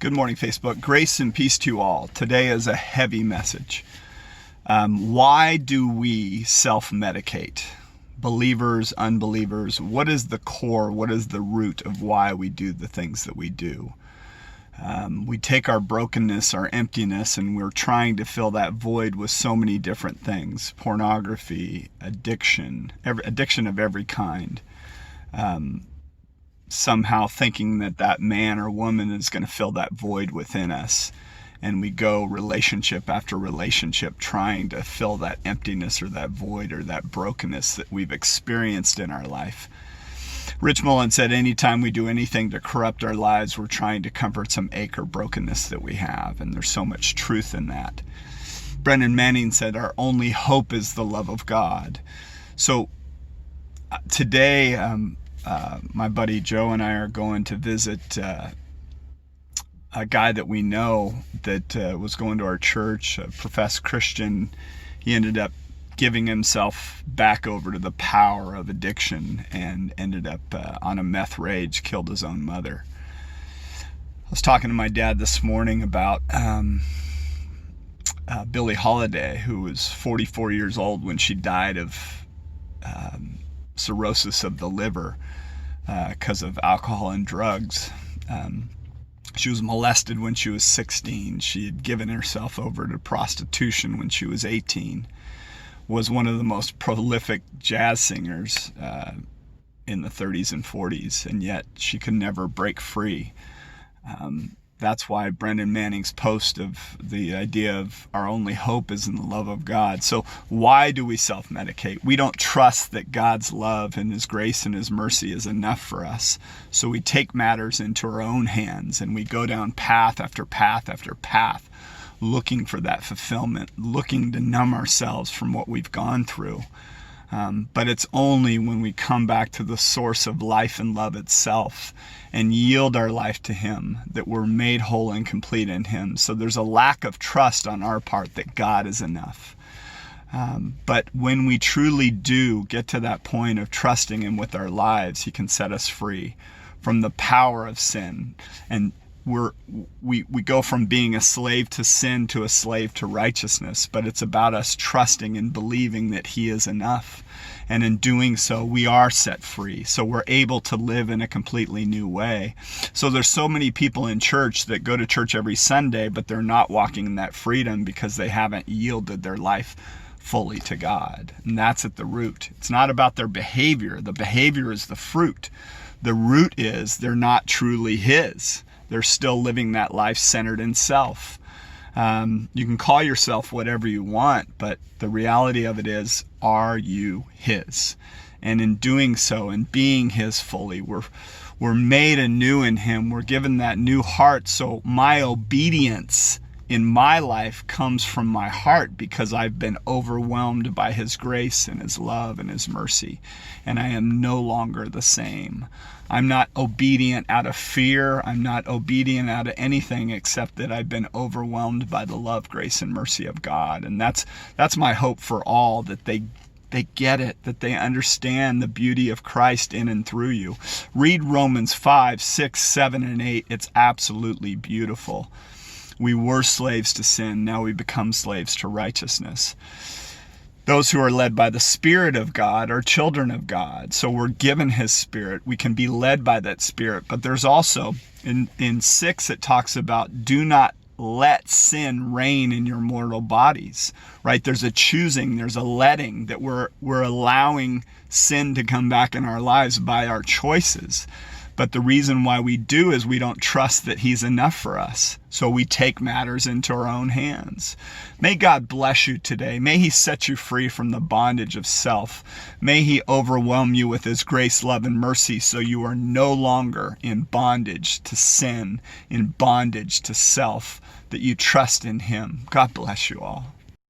Good morning, Facebook. Grace and peace to you all. Today is a heavy message. Why do we self-medicate? Believers, unbelievers, what is the core, what is the root of why we do the things that we do? We take our brokenness, our emptiness, and we're trying to fill that void with so many different things. Pornography, addiction of every kind. Somehow thinking that man or woman is going to fill that void within us. And we go relationship after relationship trying to fill that emptiness or that void or that brokenness that we've experienced in our life. Rich Mullen said, anytime we do anything to corrupt our lives, we're trying to comfort some ache or brokenness that we have. And there's so much truth in that. Brendan Manning said, our only hope is the love of God. So today, my buddy Joe and I are going to visit a guy that we know that was going to our church, a professed Christian. He ended up giving himself back over to the power of addiction and ended up on a meth rage, killed his own mother. I was talking to my dad this morning about Billie Holiday, who was 44 years old when she died of cirrhosis of the liver because of alcohol and drugs. She was molested when she was 16. She had given herself over to prostitution when she was 18. Was one of the most prolific jazz singers in the 30s and 40s, and yet she could never break free. That's why Brendan Manning's post of the idea of our only hope is in the love of God. So why do we self-medicate? We don't trust that God's love and His grace and His mercy is enough for us. So we take matters into our own hands and we go down path after path after path, looking for that fulfillment, looking to numb ourselves from what we've gone through. But it's only when we come back to the source of life and love itself and yield our life to Him that we're made whole and complete in Him. So there's a lack of trust on our part that God is enough. But when we truly do get to that point of trusting Him with our lives, He can set us free from the power of sin. And we go from being a slave to sin to a slave to righteousness, but it's about us trusting and believing that He is enough. And in doing so, we are set free. So we're able to live in a completely new way. So there's so many people in church that go to church every Sunday, but they're not walking in that freedom because they haven't yielded their life fully to God. And that's at the root. It's not about their behavior. The behavior is the fruit. The root is they're not truly His. They're still living that life centered in self. You can call yourself whatever you want, but the reality of it is, are you His? And in doing so, and being His fully, we're made anew in Him. We're given that new heart. So my obedience in my life comes from my heart because I've been overwhelmed by His grace and His love and His mercy. And I am no longer the same. I'm not obedient out of fear. I'm not obedient out of anything except that I've been overwhelmed by the love, grace, and mercy of God. And that's my hope for all, that they get it, that they understand the beauty of Christ in and through you. Read Romans 5, 6, 7, and 8. It's absolutely beautiful. We were slaves to sin. Now we become slaves to righteousness. Those who are led by the Spirit of God are children of God. So we're given His Spirit. We can be led by that Spirit. But there's also, in 6, it talks about do not let sin reign in your mortal bodies, right? There's a choosing, there's a letting, that we're allowing sin to come back in our lives by our choices. But the reason why we do is we don't trust that He's enough for us. So we take matters into our own hands. May God bless you today. May He set you free from the bondage of self. May He overwhelm you with His grace, love, and mercy so you are no longer in bondage to sin, in bondage to self, that you trust in Him. God bless you all.